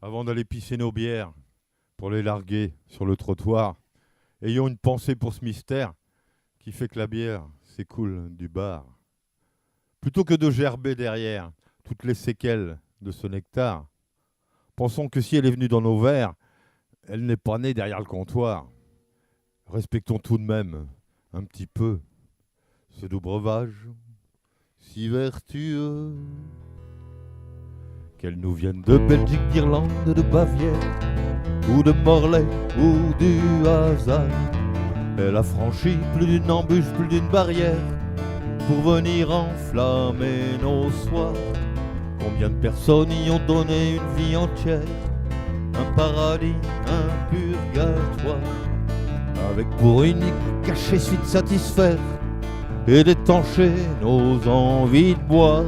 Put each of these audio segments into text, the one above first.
Avant d'aller pisser nos bières, pour les larguer sur le trottoir, ayons une pensée pour ce mystère qui fait que la bière s'écoule du bar. Plutôt que de gerber derrière toutes les séquelles de ce nectar, pensons que si elle est venue dans nos verres, elle n'est pas née derrière le comptoir. Respectons tout de même un petit peu ce doux breuvage si vertueux. Qu'elle nous vienne de Belgique, d'Irlande, de Bavière, ou de Morlaix, ou du hasard. Elle a franchi plus d'une embûche, plus d'une barrière, pour venir enflammer nos soirs. Combien de personnes y ont donné une vie entière, un paradis, un purgatoire, avec pour unique cachet celui de satisfaire et d'étancher nos envies de boire.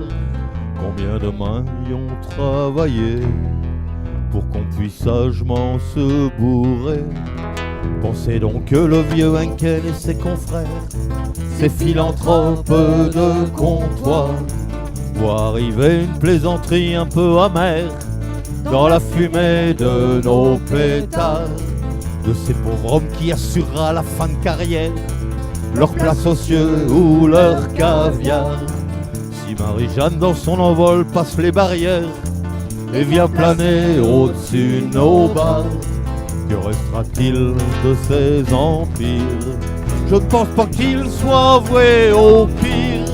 Combien de mains y ont travaillé pour qu'on puisse sagement se bourrer. Pensez donc que le vieux Henkel et ses confrères, ces philanthropes de comptoir, voient arriver une plaisanterie un peu amère dans la fumée de nos pétards, de ces pauvres hommes qui assurera la fin de carrière leur place aux cieux ou leur caviar. Si Marie-Jeanne dans son envol passe les barrières et vient planer au-dessus de nos bars, que restera-t-il de ces empires? Je ne pense pas qu'ils soient voués au pire.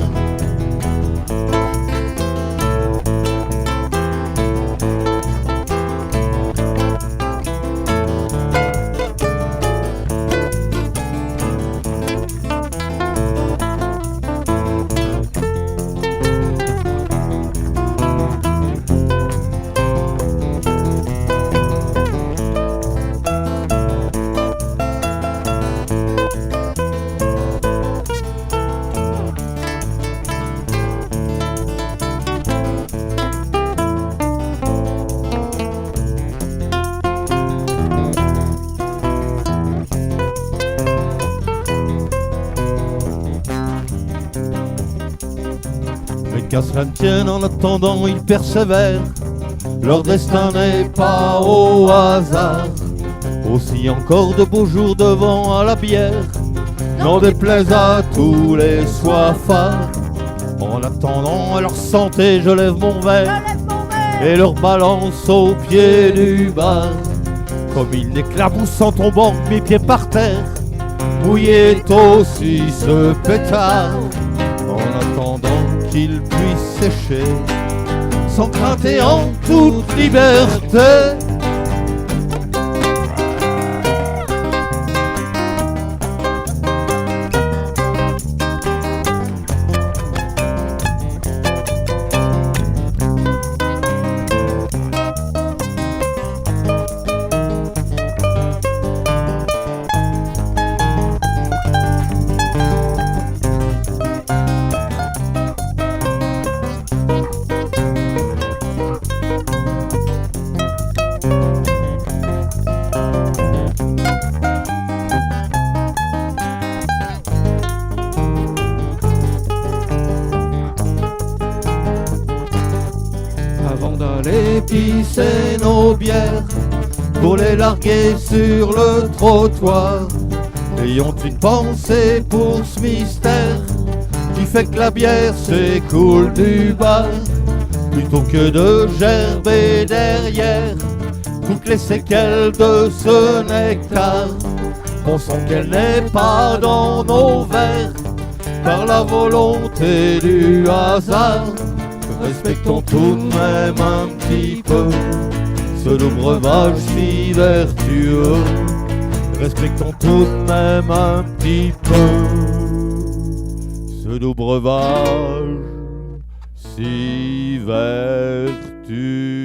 Mais qu'à cela ne tienne, en attendant ils persévèrent, leur destin n'est pas au hasard. Aussi encore de beaux jours devant à la bière, n'en déplaise à tous les soifards. En attendant à leur santé, je lève mon verre et leur balance au pied du bar. Comme il n'éclabousse en tombant mes pieds par terre, mouillé est aussi ce pétard. En attendant qu'il puisse sécher, sans crainte et en toute liberté. Avant d'aller pisser nos bières, pour les larguer sur le trottoir, ayons une pensée pour ce mystère qui fait que la bière s'écoule du bar. Plutôt que de gerber derrière toutes les séquelles de ce nectar, pensons qu'elle n'est pas dans nos verres par la volonté du hasard. Respectons tout de même un petit peu ce doux breuvage si vertueux. Respectons tout de même un petit peu ce doux breuvage si vertueux.